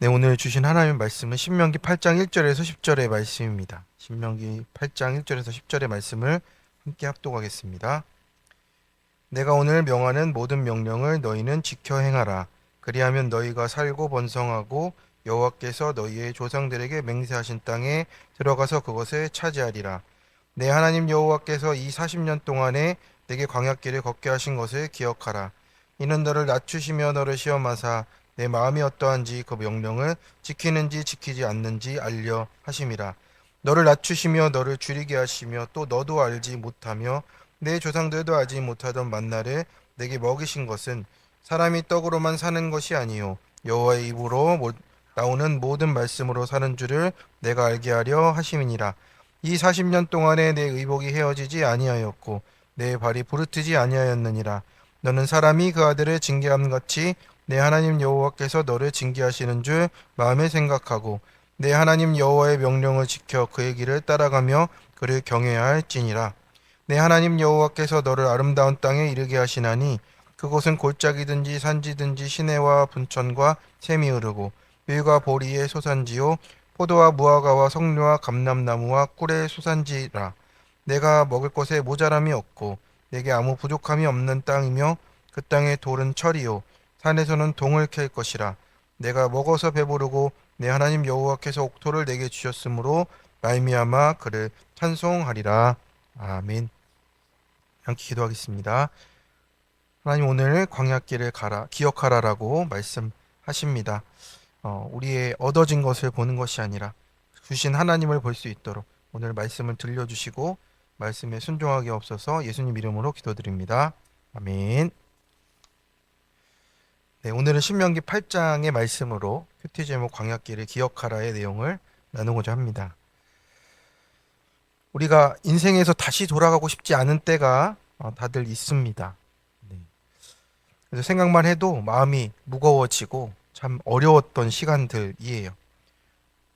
네, 오늘 주신 하나님의 말씀은 신명기 8장 1절에서 10절의 말씀입니다. 신명기 8장 1절에서 10절의 말씀을 함께 합독하겠습니다. 내가 오늘 명하는 모든 명령을 너희는 지켜 행하라. 그리하면 너희가 살고 번성하고 여호와께서 너희의 조상들에게 맹세하신 땅에 들어가서 그것을 차지하리라. 내 하나님 여호와께서 이 40년 동안에 내게 광야길을 걷게 하신 것을 기억하라. 이는 너를 낮추시며 너를 시험하사 내 마음이 어떠한지 그 명령을 지키는지 지키지 않는지 알려 하심이라. 너를 낮추시며 너를 줄이게 하시며 또 너도 알지 못하며 내 조상들도 알지 못하던 만나를 내게 먹이신 것은 사람이 떡으로만 사는 것이 아니요 여호와의 입으로 나오는 모든 말씀으로 사는 줄을 내가 알게 하려 하심이니라. 이 40년 동안에 내 의복이 헤어지지 아니하였고 내 발이 부르트지 아니하였느니라. 너는 사람이 그 아들을 징계함 같이 내 하나님 여호와께서 너를 징계하시는 줄 마음에 생각하고 내 하나님 여호와의 명령을 지켜 그의 길을 따라가며 그를 경외해야 할지니라. 내 하나님 여호와께서 너를 아름다운 땅에 이르게 하시나니 그곳은 골짜기든지 산지든지 시내와 분천과 샘이 흐르고 밀과 보리의 소산지요 포도와 무화과와 석류와 감람나무와 꿀의 소산지라. 내가 먹을 것에 모자람이 없고 내게 아무 부족함이 없는 땅이며 그 땅의 돌은 철이요 산에서는 동을 캘 것이라. 내가 먹어서 배부르고 내 하나님 여호와께서 옥토를 내게 주셨으므로 말미암아 그를 찬송하리라. 아멘. 함께 기도하겠습니다. 하나님, 오늘 광야길을 가라 기억하라라고 말씀하십니다. 우리의 얻어진 것을 보는 것이 아니라 주신 하나님을 볼 수 있도록 오늘 말씀을 들려주시고 말씀에 순종하게 없어서 예수님 이름으로 기도드립니다. 아멘. 네, 오늘은 신명기 8장의 말씀으로 큐티 제목 광야길을 기억하라의 내용을 나누고자 합니다. 우리가 인생에서 다시 돌아가고 싶지 않은 때가 다들 있습니다. 네. 그래서 생각만 해도 마음이 무거워지고 참 어려웠던 시간들이에요.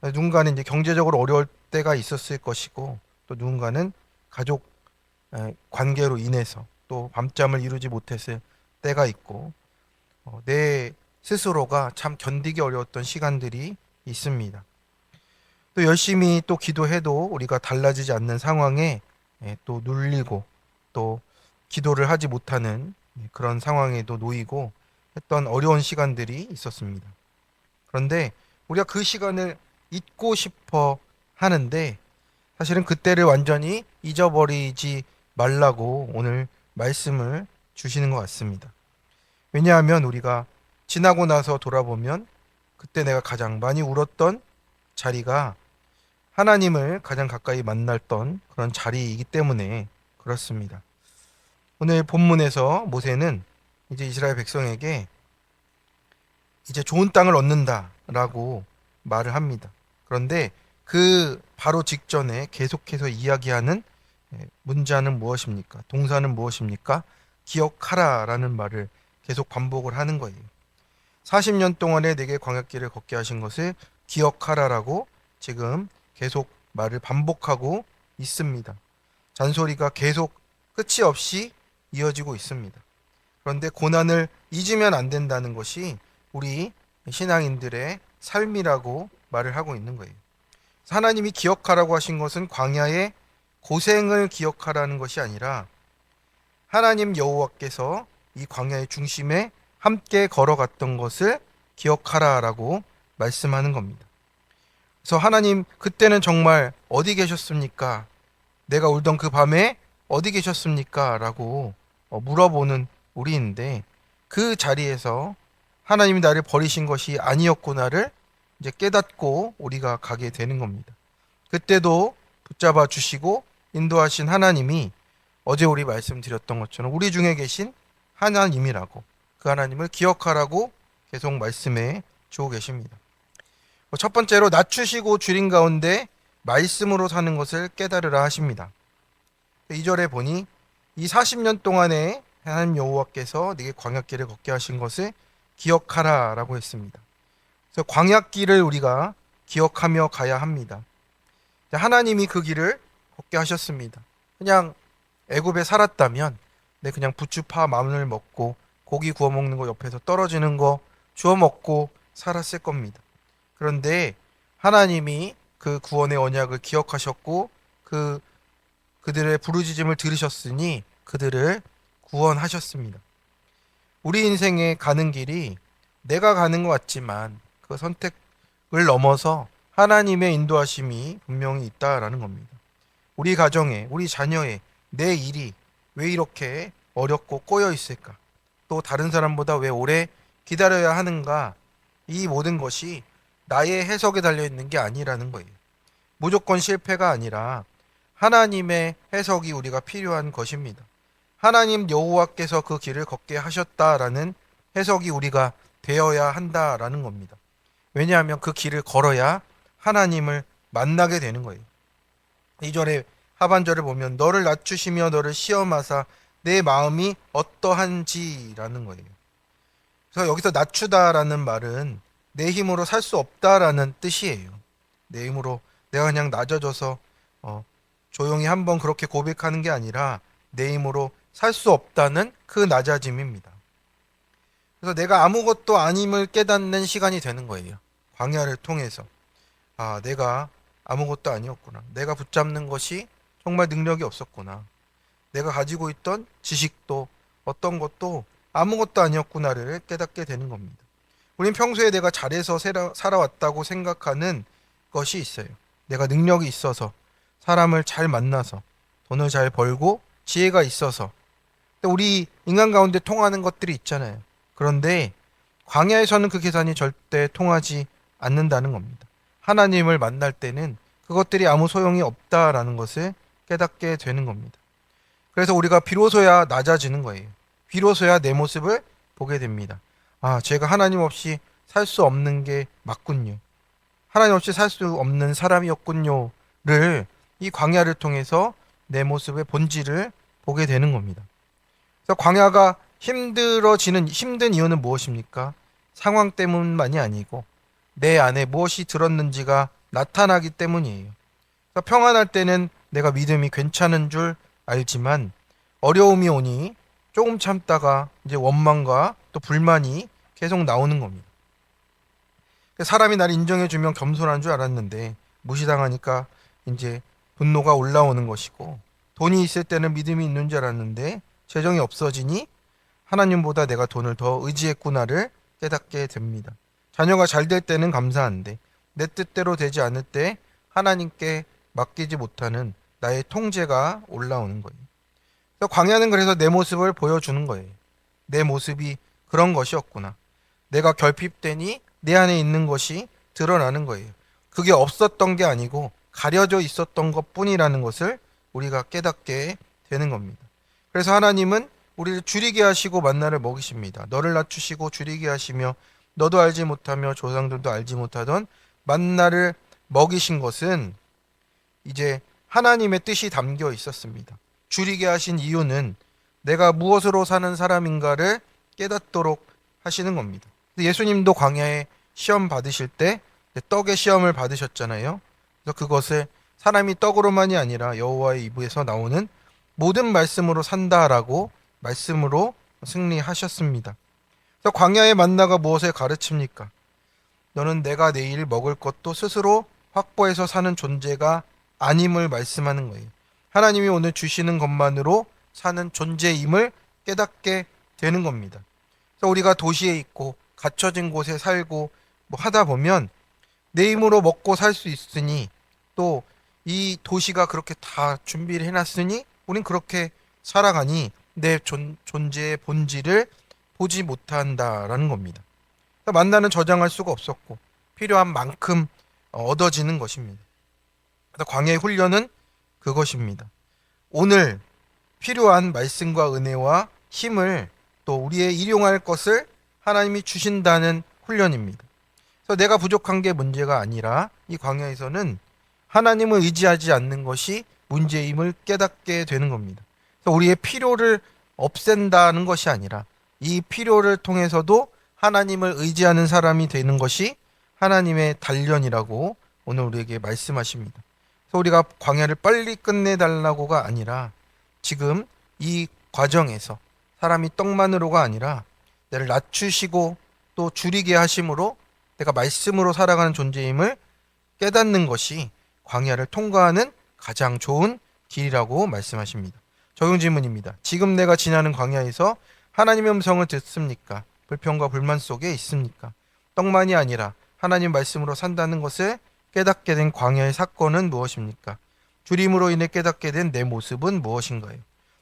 누군가는 이제 경제적으로 어려울 때가 있었을 것이고 또 누군가는 가족 관계로 인해서 또 밤잠을 이루지 못했을 때가 있고 내 스스로가 참 견디기 어려웠던 시간들이 있습니다. 또 열심히 또 기도해도 우리가 달라지지 않는 상황에 또 눌리고 또 기도를 하지 못하는 그런 상황에도 놓이고 했던 어려운 시간들이 있었습니다. 그런데 우리가 그 시간을 잊고 싶어 하는데 사실은 그때를 완전히 잊어버리지 말라고 오늘 말씀을 주시는 것 같습니다. 왜냐하면 우리가 지나고 나서 돌아보면 그때 내가 가장 많이 울었던 자리가 하나님을 가장 가까이 만났던 그런 자리이기 때문에 그렇습니다. 오늘 본문에서 모세는 이제 이스라엘 백성에게 이제 좋은 땅을 얻는다라고 말을 합니다. 그런데 그 바로 직전에 계속해서 이야기하는 문자는 무엇입니까? 동사는 무엇입니까? 기억하라라는 말을 계속 반복을 하는 거예요. 40년 동안에 내게 광야길을 걷게 하신 것을 기억하라라고 지금 계속 말을 반복하고 있습니다. 잔소리가 계속 끝이 없이 이어지고 있습니다. 그런데 고난을 잊으면 안 된다는 것이 우리 신앙인들의 삶이라고 말을 하고 있는 거예요. 하나님이 기억하라고 하신 것은 광야의 고생을 기억하라는 것이 아니라 하나님 여호와께서 이 광야의 중심에 함께 걸어갔던 것을 기억하라라고 말씀하는 겁니다. 그래서 하나님 그때는 정말 어디 계셨습니까? 내가 울던 그 밤에 어디 계셨습니까? 라고 물어보는 우리인데 그 자리에서 하나님이 나를 버리신 것이 아니었구나를 이제 깨닫고 우리가 가게 되는 겁니다. 그때도 붙잡아 주시고 인도하신 하나님이 어제 우리 말씀드렸던 것처럼 우리 중에 계신 하나님이라고 그 하나님을 기억하라고 계속 말씀해 주고 계십니다. 첫 번째로 낮추시고 줄인 가운데 말씀으로 사는 것을 깨달으라 하십니다. 2절에 보니 이 40년 동안에 하나님 여호와께서 네게 광야길을 걷게 하신 것을 기억하라라고 했습니다. 그래서 광야길을 우리가 기억하며 가야 합니다. 하나님이 그 길을 걷게 하셨습니다. 그냥 애굽에 살았다면 그냥 부추파 마늘 먹고 고기 구워 먹는 거 옆에서 떨어지는 거 주워 먹고 살았을 겁니다. 그런데 하나님이 그 구원의 언약을 기억하셨고 그들의 부르짖음을 들으셨으니 그들을 구원하셨습니다. 우리 인생에 가는 길이 내가 가는 것 같지만 그 선택을 넘어서 하나님의 인도하심이 분명히 있다라는 겁니다. 우리 가정에, 우리 자녀의 내 일이 왜 이렇게 어렵고 꼬여 있을까? 또 다른 사람보다 왜 오래 기다려야 하는가? 이 모든 것이 나의 해석에 달려 있는 게 아니라는 거예요. 무조건 실패가 아니라 하나님의 해석이 우리가 필요한 것입니다. 하나님 여호와께서 그 길을 걷게 하셨다라는 해석이 우리가 되어야 한다라는 겁니다. 왜냐하면 그 길을 걸어야 하나님을 만나게 되는 거예요. 2절의 하반절을 보면 너를 낮추시며 너를 시험하사 내 마음이 어떠한지라는 거예요. 그래서 여기서 낮추다라는 말은 내 힘으로 살 수 없다라는 뜻이에요. 내 힘으로 내가 그냥 낮아져서 조용히 한번 그렇게 고백하는 게 아니라 내 힘으로 살 수 없다는 그 낮아짐입니다. 그래서 내가 아무것도 아님을 깨닫는 시간이 되는 거예요. 광야를 통해서. 아, 내가 아무것도 아니었구나. 내가 붙잡는 것이 정말 능력이 없었구나. 내가 가지고 있던 지식도 어떤 것도 아무것도 아니었구나를 깨닫게 되는 겁니다. 우린 평소에 내가 잘해서 살아왔다고 생각하는 것이 있어요. 내가 능력이 있어서, 사람을 잘 만나서, 돈을 잘 벌고, 지혜가 있어서. 근데 우리 인간 가운데 통하는 것들이 있잖아요. 그런데 광야에서는 그 계산이 절대 통하지 않는다는 겁니다. 하나님을 만날 때는 그것들이 아무 소용이 없다라는 것을 깨닫게 되는 겁니다. 그래서 우리가 비로소야 낮아지는 거예요. 비로소야 내 모습을 보게 됩니다. 아, 제가 하나님 없이 살 수 없는 게 맞군요. 하나님 없이 살 수 없는 사람이었군요를 이 광야를 통해서 내 모습의 본질을 보게 되는 겁니다. 그래서 광야가 힘든 이유는 무엇입니까? 상황 때문만이 아니고 내 안에 무엇이 들었는지가 나타나기 때문이에요. 그래서 평안할 때는 내가 믿음이 괜찮은 줄 알지만 어려움이 오니 조금 참다가 이제 원망과 또 불만이 계속 나오는 겁니다. 사람이 나를 인정해주면 겸손한 줄 알았는데 무시당하니까 이제 분노가 올라오는 것이고, 돈이 있을 때는 믿음이 있는 줄 알았는데 재정이 없어지니 하나님보다 내가 돈을 더 의지했구나를 깨닫게 됩니다. 자녀가 잘 될 때는 감사한데 내 뜻대로 되지 않을 때 하나님께 맡기지 못하는 나의 통제가 올라오는 거예요. 그래서 광야는 그래서 내 모습을 보여주는 거예요. 내 모습이 그런 것이었구나. 내가 결핍되니 내 안에 있는 것이 드러나는 거예요. 그게 없었던 게 아니고 가려져 있었던 것뿐이라는 것을 우리가 깨닫게 되는 겁니다. 그래서 하나님은 우리를 줄이게 하시고 만나를 먹이십니다. 너를 낮추시고 줄이게 하시며 너도 알지 못하며 조상들도 알지 못하던 만나를 먹이신 것은 이제 하나님의 뜻이 담겨 있었습니다. 줄이게 하신 이유는 내가 무엇으로 사는 사람인가를 깨닫도록 하시는 겁니다. 예수님도 광야에 시험 받으실 때 떡의 시험을 받으셨잖아요. 그래서 그것을 사람이 떡으로만이 아니라 여호와의 입에서 나오는 모든 말씀으로 산다라고 말씀으로 승리하셨습니다. 그래서 광야의 만나가 무엇을 가르칩니까? 너는 내가 내일 먹을 것도 스스로 확보해서 사는 존재가 아님을 말씀하는 거예요. 하나님이 오늘 주시는 것만으로 사는 존재임을 깨닫게 되는 겁니다. 그래서 우리가 도시에 있고 갇혀진 곳에 살고 뭐 하다 보면 내 힘으로 먹고 살 수 있으니, 또 이 도시가 그렇게 다 준비를 해놨으니 우린 그렇게 살아가니 내 존재의 본질을 보지 못한다라는 겁니다. 그러니까 만나는 저장할 수가 없었고 필요한 만큼 얻어지는 것입니다. 그래서 광야의 훈련은 그것입니다. 오늘 필요한 말씀과 은혜와 힘을 또 우리의 일용할 것을 하나님이 주신다는 훈련입니다. 그래서 내가 부족한 게 문제가 아니라 이 광야에서는 하나님을 의지하지 않는 것이 문제임을 깨닫게 되는 겁니다. 그래서 우리의 필요를 없앤다는 것이 아니라 이 필요를 통해서도 하나님을 의지하는 사람이 되는 것이 하나님의 단련이라고 오늘 우리에게 말씀하십니다. 그래서 우리가 광야를 빨리 끝내달라고가 아니라 지금 이 과정에서 사람이 떡만으로가 아니라 나를 낮추시고 또 줄이게 하심으로 내가 말씀으로 살아가는 존재임을 깨닫는 것이 광야를 통과하는 가장 좋은 길이라고 말씀하십니다. 적용 질문입니다. 지금 내가 지나는 광야에서 하나님의 음성을 듣습니까? 불평과 불만 속에 있습니까? 떡만이 아니라 하나님 말씀으로 산다는 것을 깨닫게 된 광야의 사건은 무엇입니까? 주림으로 인해 깨닫게 된 내 모습은 무엇인가요?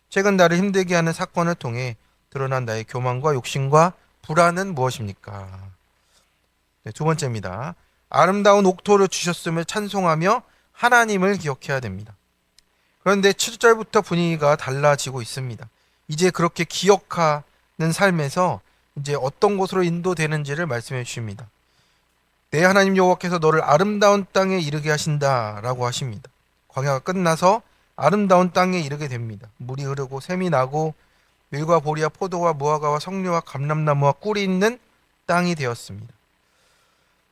최근 나를 힘들게 하는 사건을 통해 드러난 나의 교만과 욕심과 불안은 무엇입니까? 네, 두 번째입니다. 아름다운 옥토를 주셨음을 찬송하며 하나님을 기억해야 됩니다. 그런데 7절부터 분위기가 달라지고 있습니다. 이제 그렇게 기억하는 삶에서 이제 어떤 곳으로 인도되는지를 말씀해 주십니다. 내 하나님 여호와께서 너를 아름다운 땅에 이르게 하신다라고 하십니다. 광야가 끝나서 아름다운 땅에 이르게 됩니다. 물이 흐르고 샘이 나고 밀과 보리와 포도와 무화과와 석류와 감람나무와 꿀이 있는 땅이 되었습니다.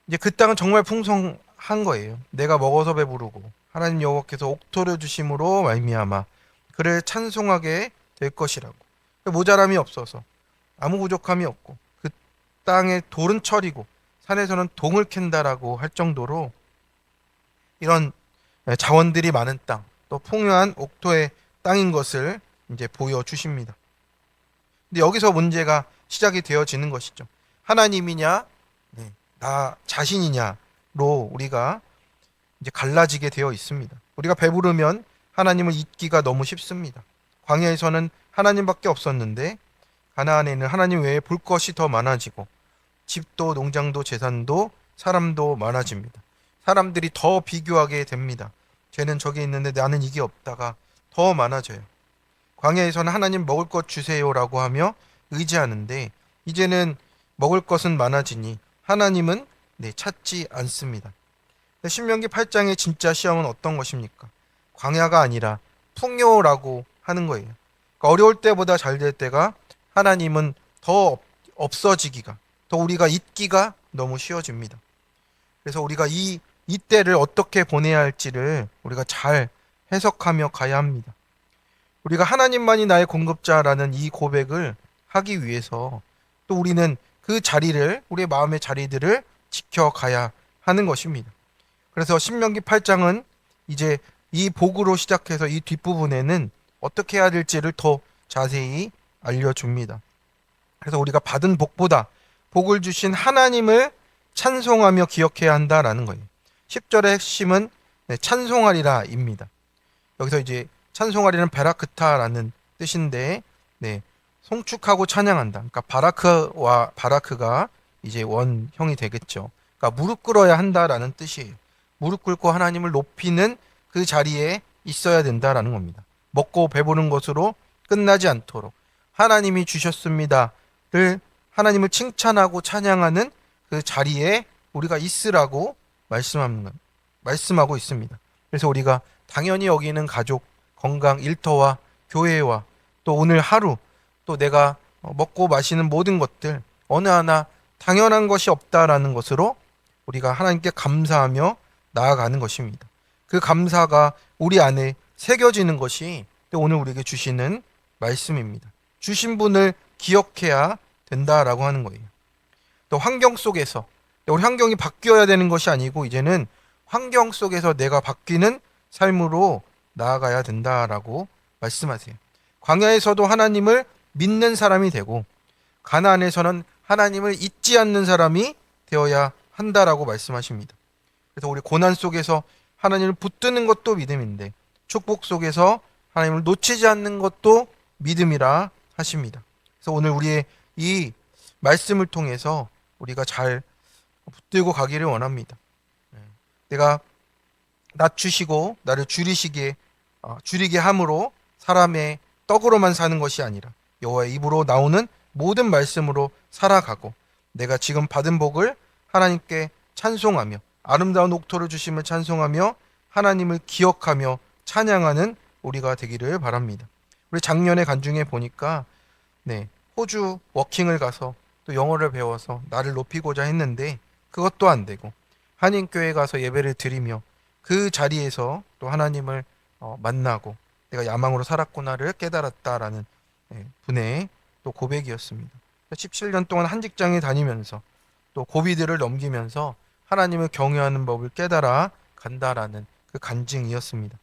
이제 그 땅은 정말 풍성한 거예요. 내가 먹어서 배부르고 하나님 여호와께서 옥토를 주심으로 말미암아 그를 찬송하게 될 것이라고. 모자람이 없어서 아무 부족함이 없고 그 땅에 돌은 철이고 산에서는 동을 캔다라고 할 정도로 이런 자원들이 많은 땅, 또 풍요한 옥토의 땅인 것을 이제 보여주십니다. 근데 여기서 문제가 시작이 되어지는 것이죠. 하나님이냐, 나 자신이냐로 우리가 이제 갈라지게 되어 있습니다. 우리가 배부르면 하나님을 잊기가 너무 쉽습니다. 광야에서는 하나님밖에 없었는데 가나안에는 하나님 외에 볼 것이 더 많아지고 집도 농장도 재산도 사람도 많아집니다. 사람들이 더 비교하게 됩니다. 쟤는 저기 있는데 나는 이게 없다가 더 많아져요. 광야에서는 하나님 먹을 것 주세요라고 하며 의지하는데 이제는 먹을 것은 많아지니 하나님은 찾지 않습니다. 신명기 8장의 진짜 시험은 어떤 것입니까? 광야가 아니라 풍요라고 하는 거예요. 그러니까 어려울 때보다 잘 될 때가 하나님은 더 없어지기가, 더 우리가 잊기가 너무 쉬워집니다. 그래서 우리가 이때를 어떻게 보내야 할지를 우리가 잘 해석하며 가야 합니다. 우리가 하나님만이 나의 공급자라는 이 고백을 하기 위해서 또 우리는 그 자리를, 우리의 마음의 자리들을 지켜가야 하는 것입니다. 그래서 신명기 8장은 이제 이 복으로 시작해서 이 뒷부분에는 어떻게 해야 될지를 더 자세히 알려줍니다. 그래서 우리가 받은 복보다 복을 주신 하나님을 찬송하며 기억해야 한다라는 거예요. 10절의 핵심은 찬송하리라입니다. 여기서 이제 찬송하리는 베라크타라는 뜻인데 송축하고 찬양한다. 그러니까 바라크와 바라크가 이제 원형이 되겠죠. 그러니까 무릎 꿇어야 한다라는 뜻이에요. 무릎 꿇고 하나님을 높이는 그 자리에 있어야 된다라는 겁니다. 먹고 배부른 것으로 끝나지 않도록 하나님이 주셨습니다를 하나님을 칭찬하고 찬양하는 그 자리에 우리가 있으라고 말씀하고 있습니다. 그래서 우리가 당연히 여기는 가족, 건강, 일터와 교회와 또 오늘 하루 또 내가 먹고 마시는 모든 것들 어느 하나 당연한 것이 없다라는 것으로 우리가 하나님께 감사하며 나아가는 것입니다. 그 감사가 우리 안에 새겨지는 것이 오늘 우리에게 주시는 말씀입니다. 주신 분을 기억해야 된다라고 하는 거예요. 또 환경 속에서 우리 환경이 바뀌어야 되는 것이 아니고 이제는 환경 속에서 내가 바뀌는 삶으로 나아가야 된다라고 말씀하세요. 광야에서도 하나님을 믿는 사람이 되고 가나안에서는 하나님을 잊지 않는 사람이 되어야 한다라고 말씀하십니다. 그래서 우리 고난 속에서 하나님을 붙드는 것도 믿음인데 축복 속에서 하나님을 놓치지 않는 것도 믿음이라 하십니다. 그래서 오늘 우리의 이 말씀을 통해서 우리가 잘 붙들고 가기를 원합니다. 내가 낮추시고 나를 줄이게 함으로 사람의 떡으로만 사는 것이 아니라 여호와의 입으로 나오는 모든 말씀으로 살아가고 내가 지금 받은 복을 하나님께 찬송하며 아름다운 옥토를 주심을 찬송하며 하나님을 기억하며 찬양하는 우리가 되기를 바랍니다. 우리 작년에 간중에 보니까 호주 워킹을 가서 또 영어를 배워서 나를 높이고자 했는데 그것도 안 되고 한인교회 가서 예배를 드리며 그 자리에서 또 하나님을 만나고 내가 야망으로 살았구나를 깨달았다라는 분의 또 고백이었습니다. 17년 동안 한 직장에 다니면서 또 고비들을 넘기면서 하나님을 경외하는 법을 깨달아 간다라는 그 간증이었습니다.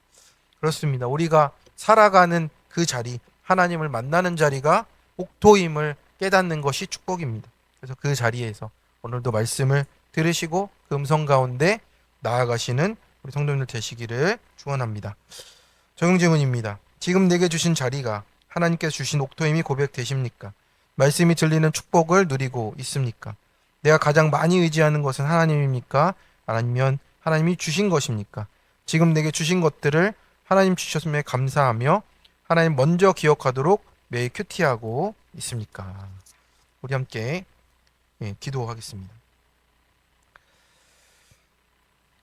그렇습니다. 우리가 살아가는 그 자리, 하나님을 만나는 자리가 옥토임을 깨닫는 것이 축복입니다. 그래서 그 자리에서 오늘도 말씀을 들으시고 그 음성 가운데 나아가시는 우리 성도님들 되시기를 축원합니다. 적용 질문입니다. 지금 내게 주신 자리가 하나님께서 주신 옥토임이 고백되십니까? 말씀이 들리는 축복을 누리고 있습니까? 내가 가장 많이 의지하는 것은 하나님입니까? 아니면 하나님이 주신 것입니까? 지금 내게 주신 것들을 하나님 주셨음에 감사하며 하나님 먼저 기억하도록 매일 큐티하고 있습니까? 우리 함께 기도하겠습니다.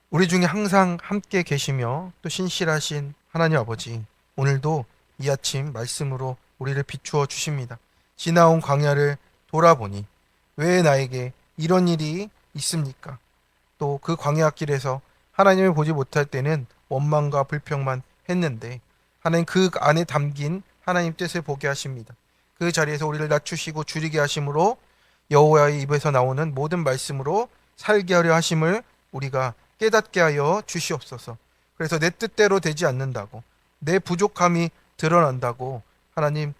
우리 중에 항상 함께 계시며 또 신실하신 하나님 아버지, 오늘도 이 아침 말씀으로 우리를 비추어 주십니다. 지나온 광야를 돌아보니 왜 나에게 이런 일이 있습니까? 또 그 광야길에서 하나님을 보지 못할 때는 원망과 불평만 했는데 하나님 그 안에 담긴 하나님 뜻을 보게 하십니다. 그 자리에서 우리를 낮추시고 줄이게 하심으로 여호와의 입에서 나오는 모든 말씀으로 살게 하려 하심을 우리가 깨닫게 하여 주시옵소서. 그래서 내 뜻대로 되지 않는다고, 내 부족함이 드러난다고 하나님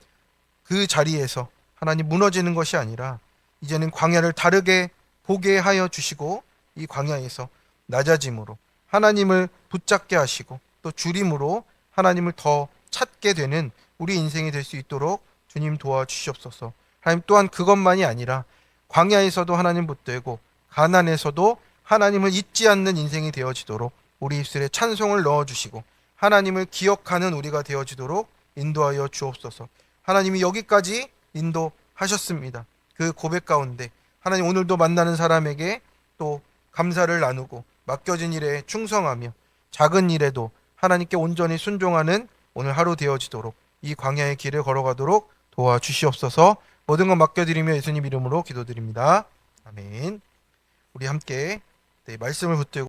그 자리에서 하나님 무너지는 것이 아니라 이제는 광야를 다르게 보게 하여 주시고 이 광야에서 낮아짐으로 하나님을 붙잡게 하시고 또 줄임으로 하나님을 더 찾게 되는 우리 인생이 될 수 있도록 주님 도와주시옵소서. 하나님 또한 그것만이 아니라 광야에서도 하나님 붙들고 가난에서도 하나님을 잊지 않는 인생이 되어지도록 우리 입술에 찬송을 넣어주시고 하나님을 기억하는 우리가 되어지도록 인도하여 주옵소서. 하나님이 여기까지 인도하셨습니다. 그 고백 가운데 하나님 오늘도 만나는 사람에게 또 감사를 나누고 맡겨진 일에 충성하며 작은 일에도 하나님께 온전히 순종하는 오늘 하루 되어지도록 이 광야의 길을 걸어가도록 도와주시옵소서. 모든 것 맡겨드리며 예수님 이름으로 기도드립니다. 아멘. 우리 함께 말씀을 붙들고